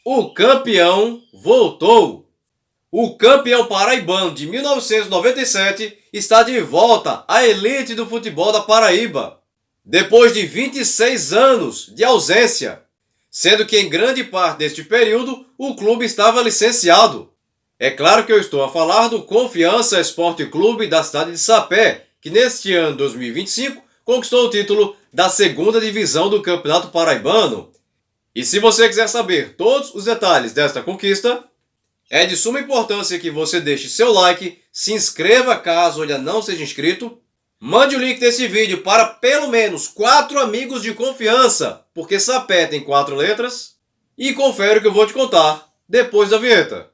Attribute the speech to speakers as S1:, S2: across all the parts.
S1: O campeão voltou! O campeão paraibano de 1997 está de volta à elite do futebol da Paraíba, depois de 26 anos de ausência, sendo que em grande parte deste período o clube estava licenciado. É claro que eu estou a falar do Confiança Esporte Clube da cidade de Sapé, que neste ano 2025 conquistou o título da segunda divisão do Campeonato Paraibano. E se você quiser saber todos os detalhes desta conquista, é de suma importância que você deixe seu like, se inscreva caso ainda não seja inscrito, mande o link desse vídeo para pelo menos 4 amigos de confiança, porque Sapé tem 4 letras, e confere o que eu vou te contar depois da vinheta.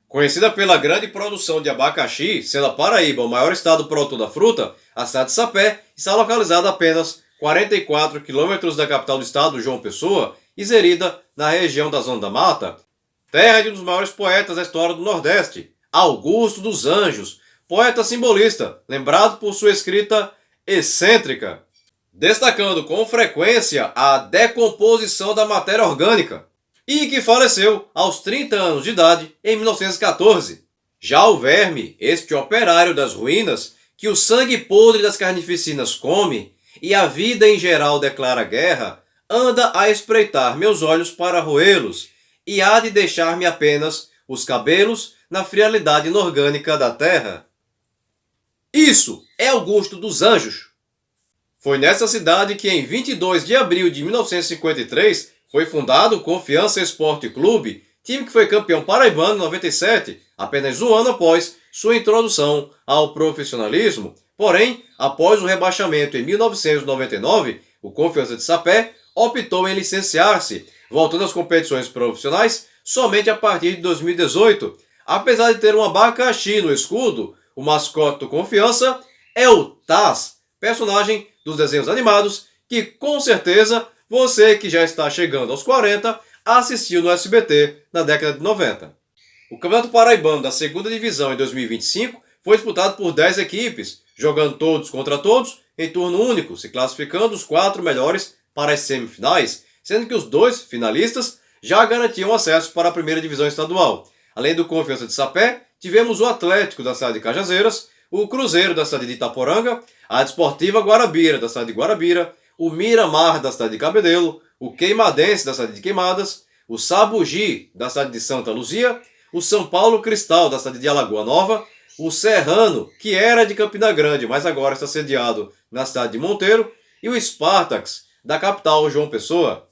S1: Conhecida pela grande produção de abacaxi, sendo a Paraíba o maior estado produtor da fruta, a cidade de Sapé está localizada a apenas 44 quilômetros da capital do estado, João Pessoa, inserida na região da Zona da Mata, terra de um dos maiores poetas da história do Nordeste, Augusto dos Anjos, poeta simbolista, lembrado por sua escrita excêntrica, destacando com frequência a decomposição da matéria orgânica, e que faleceu aos 30 anos de idade em 1914. Já o verme, este operário das ruínas, que o sangue podre das carnificinas come e a vida em geral declara guerra, anda a espreitar meus olhos para roê-los e há de deixar-me apenas os cabelos na frialdade inorgânica da terra. Isso é Augusto dos Anjos. Foi nessa cidade que em 22 de abril de 1953 foi fundado o Confiança Esporte Clube, time que foi campeão paraibano em 97, apenas um ano após sua introdução ao profissionalismo. Porém, após o rebaixamento em 1999, o Confiança de Sapé optou em licenciar-se, voltando às competições profissionais somente a partir de 2018. Apesar de ter um abacaxi no escudo, o mascote do Confiança é o Taz, personagem dos desenhos animados que, com certeza, você que já está chegando aos 40 assistiu no SBT na década de 90. O Campeonato Paraibano da segunda divisão em 2025 foi disputado por 10 equipes, jogando todos contra todos em turno único, se classificando os 4 melhores para as semifinais, sendo que os 2 finalistas já garantiam acesso para a primeira divisão estadual. Além do Confiança de Sapé, tivemos o Atlético da cidade de Cajazeiras, o Cruzeiro da cidade de Itaporanga, a Desportiva Guarabira da cidade de Guarabira, o Miramar da cidade de Cabedelo, o Queimadense da cidade de Queimadas, o Sabugi da cidade de Santa Luzia, o São Paulo Cristal da cidade de Alagoa Nova, o Serrano, que era de Campina Grande, mas agora está sediado na cidade de Monteiro, e o Spartax, da capital João Pessoa.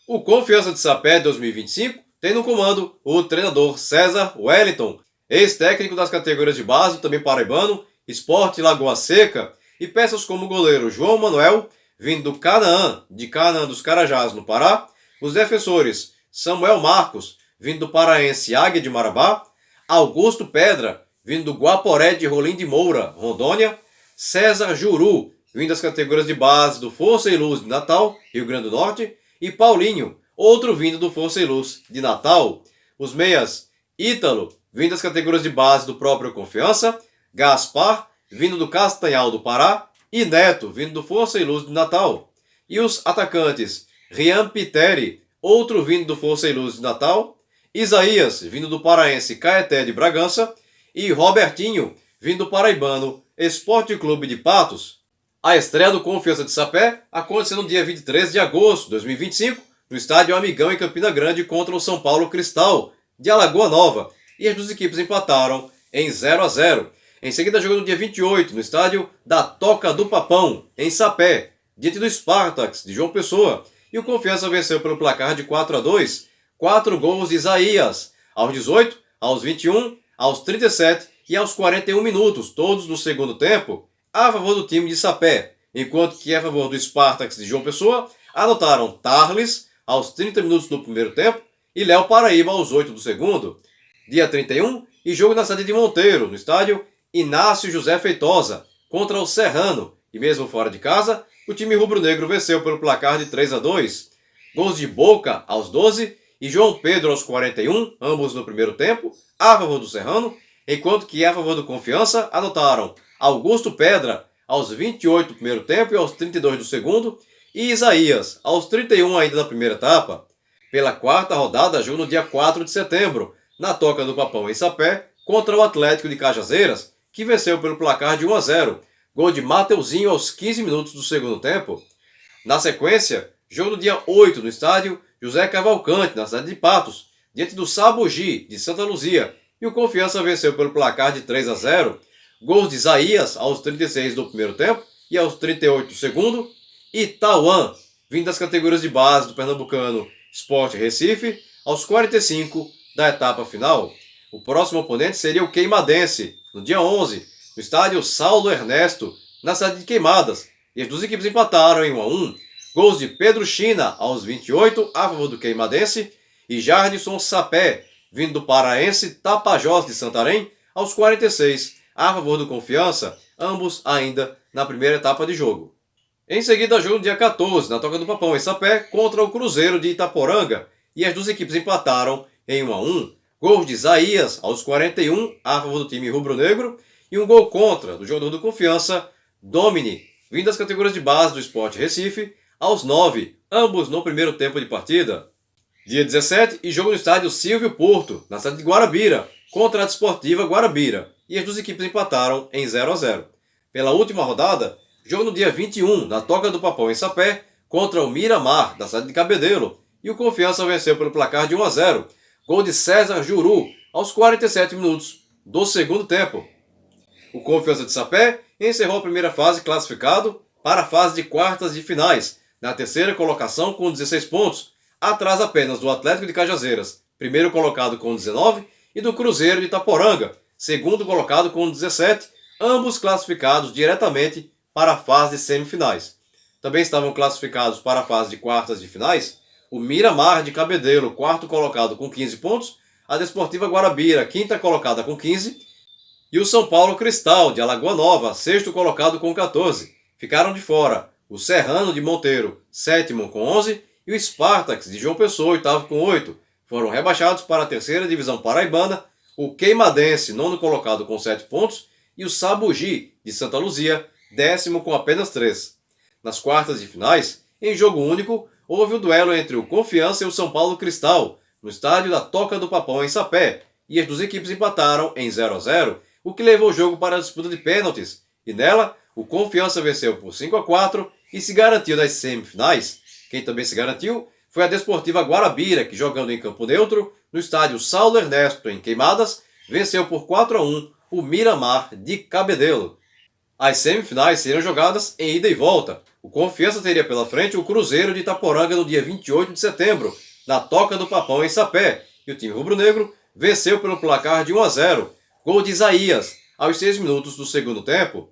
S1: O Confiança de Sapé 2025 tem no comando o treinador César Wellington, ex-técnico das categorias de base, também paraibano, Sport Lagoa Seca, e peças como o goleiro João Manuel, vindo do Canaã, de Canaã dos Carajás, no Pará, os defensores Samuel Marcos, vindo do paraense Águia de Marabá, Augusto Pedra, vindo do Guaporé de Rolim de Moura, Rondônia, César Juru, vindo das categorias de base do Força e Luz de Natal, Rio Grande do Norte, e Paulinho, outro vindo do Força e Luz de Natal. Os meias Ítalo, vindo das categorias de base do próprio Confiança, Gaspar, vindo do Castanhal do Pará, e Neto, vindo do Força e Luz de Natal. E os atacantes Rian Piteri, outro vindo do Força e Luz de Natal, Isaías, vindo do paraense Caeté de Bragança, e Robertinho, vindo do paraibano Esporte Clube de Patos. A estreia do Confiança de Sapé aconteceu no dia 23 de agosto de 2025, no estádio Amigão em Campina Grande contra o São Paulo Cristal, de Alagoa Nova, e as duas equipes empataram em 0-0. Em seguida jogou no dia 28, no estádio da Toca do Papão, em Sapé, diante do Spartax, de João Pessoa, e o Confiança venceu pelo placar de 4-2, 4 gols de Isaías, aos 18, aos 21, aos 37 e aos 41 minutos, todos no segundo tempo, a favor do time de Sapé, enquanto que a favor do Spartax de João Pessoa anotaram Tarles aos 30 minutos do primeiro tempo e Léo Paraíba aos 8 do segundo. Dia 31, e jogo na cidade de Monteiro, no estádio Inácio José Feitosa, contra o Serrano, e mesmo fora de casa, o time rubro-negro venceu pelo placar de 3-2. Gols de Boca aos 12 e João Pedro aos 41, ambos no primeiro tempo, a favor do Serrano, enquanto que a favor do Confiança anotaram Augusto Pedra aos 28 do primeiro tempo e aos 32 do segundo, e Isaías, aos 31 ainda da primeira etapa. Pela quarta rodada, jogo no dia 4 de setembro, na Toca do Papão em Sapé, contra o Atlético de Cajazeiras, que venceu pelo placar de 1-0, gol de Mateuzinho aos 15 minutos do segundo tempo. Na sequência, jogo no dia 8 no estádio José Cavalcante, na cidade de Patos, diante do Sabugi, de Santa Luzia, e o Confiança venceu pelo placar de 3-0, gols de Isaías aos 36 do primeiro tempo e aos 38 do segundo, e Tauan, vindo das categorias de base do pernambucano Sport Recife, aos 45 da etapa final. O próximo oponente seria o Queimadense, no dia 11, no estádio Saulo Ernesto, na cidade de Queimadas, e as duas equipes empataram em 1-1. Gols de Pedro China aos 28 a favor do Queimadense e Jardison Sapé, vindo do paraense Tapajós de Santarém, aos 46 a favor do Confiança, ambos ainda na primeira etapa de jogo. Em seguida, jogo no dia 14, na Toca do Papão em Sapé, contra o Cruzeiro de Itaporanga, e as duas equipes empataram em 1-1. Gols de Isaías aos 41 a favor do time rubro-negro e um gol contra do jogador do Confiança, Domini, vindo das categorias de base do Sport Recife, aos 9, ambos no primeiro tempo de partida. Dia 17, e jogo no estádio Silvio Porto, na cidade de Guarabira, contra a Desportiva Guarabira, e as duas equipes empataram em 0-0. Pela última rodada, jogo no dia 21, na Toca do Papão em Sapé, contra o Miramar, da cidade de Cabedelo, e o Confiança venceu pelo placar de 1-0, gol de César Juru, aos 47 minutos do segundo tempo. O Confiança de Sapé encerrou a primeira fase classificado para a fase de quartas de finais, na terceira colocação com 16 pontos, atrás apenas do Atlético de Cajazeiras, primeiro colocado com 19, e do Cruzeiro de Itaporanga, segundo colocado com 17, ambos classificados diretamente para a fase de semifinais. Também estavam classificados para a fase de quartas de finais o Miramar de Cabedelo, quarto colocado com 15 pontos, a Desportiva Guarabira, quinta colocada com 15, e o São Paulo Cristal de Alagoa Nova, sexto colocado com 14. Ficaram de fora o Serrano de Monteiro, sétimo com 11, e o Spartax de João Pessoa, oitavo com 8. Foram rebaixados para a terceira divisão paraibana o Queimadense, nono colocado com 7 pontos, e o Sabugi de Santa Luzia, décimo com apenas 3. Nas quartas de finais, em jogo único, houve o duelo entre o Confiança e o São Paulo Cristal, no estádio da Toca do Papão em Sapé, e as duas equipes empataram em 0-0, o que levou o jogo para a disputa de pênaltis, e nela, o Confiança venceu por 5-4 e se garantiu nas semifinais. Quem também se garantiu foi a Desportiva Guarabira, que jogando em campo neutro, no estádio Saulo Ernesto, em Queimadas, venceu por 4-1 o Miramar de Cabedelo. As semifinais seriam jogadas em ida e volta. O Confiança teria pela frente o Cruzeiro de Itaporanga no dia 28 de setembro, na Toca do Papão em Sapé, e o time rubro-negro venceu pelo placar de 1-0, gol de Isaías, aos 6 minutos do segundo tempo.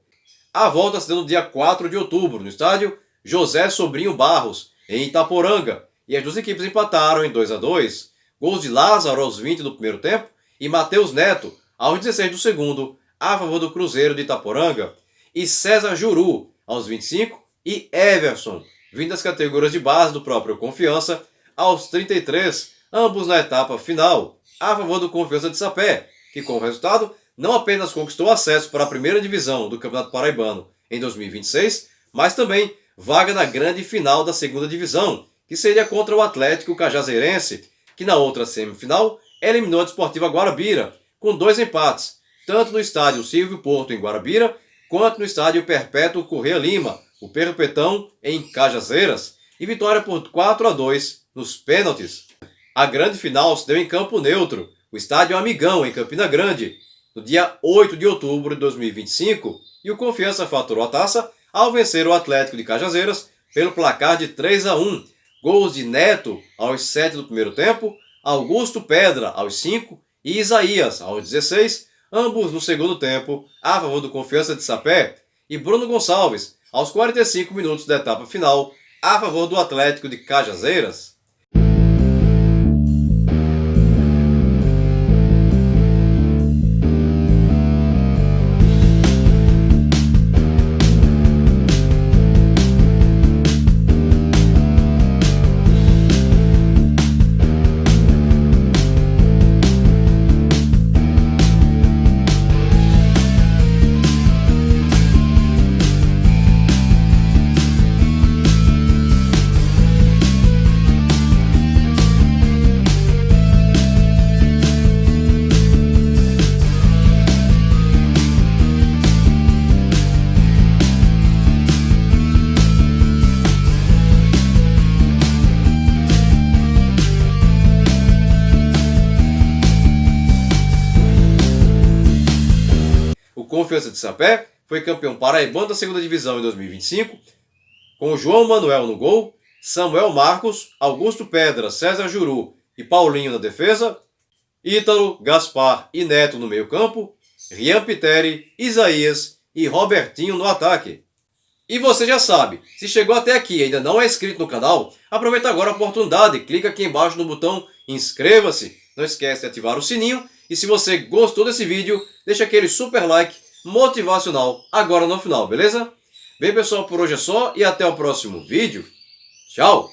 S1: A volta se deu no dia 4 de outubro, no estádio José Sobrinho Barros, em Itaporanga, e as duas equipes empataram em 2-2. Gols de Lázaro aos 20 do primeiro tempo e Matheus Neto, aos 16 do segundo, a favor do Cruzeiro de Itaporanga, e César Juru, aos 25, e Everson, vindo das categorias de base do próprio Confiança, aos 33, ambos na etapa final, a favor do Confiança de Sapé, que com o resultado não apenas conquistou acesso para a primeira divisão do Campeonato Paraibano em 2026, mas também vaga na grande final da segunda divisão, que seria contra o Atlético Cajazeirense, que na outra semifinal eliminou a Desportiva Guarabira, com 2 empates, tanto no estádio Silvio Porto em Guarabira, quanto no estádio Perpétuo Corrêa Lima, o Perpetão em Cajazeiras, e vitória por 4-2 nos pênaltis. A grande final se deu em campo neutro, o estádio Amigão, em Campina Grande, no dia 8 de outubro de 2025, e o Confiança faturou a taça ao vencer o Atlético de Cajazeiras pelo placar de 3-1. Gols de Neto aos 7 do primeiro tempo, Augusto Pedra aos 5 e Isaías aos 16, ambos no segundo tempo, a favor do Confiança de Sapé, e Bruno Gonçalves aos 45 minutos da etapa final, a favor do Atlético de Cajazeiras. Confiança de Sapé foi campeão paraibano da segunda divisão em 2025, com João Manuel no gol, Samuel Marcos, Augusto Pedra, César Juru e Paulinho na defesa, Ítalo, Gaspar e Neto no meio-campo, Rian Piteri, Isaías e Robertinho no ataque. E você já sabe, se chegou até aqui e ainda não é inscrito no canal, aproveita agora a oportunidade, clica aqui embaixo no botão inscreva-se, não esquece de ativar o sininho e se você gostou desse vídeo, deixa aquele super like motivacional agora no final, beleza? Bem pessoal, por hoje é só e até o próximo vídeo. Tchau!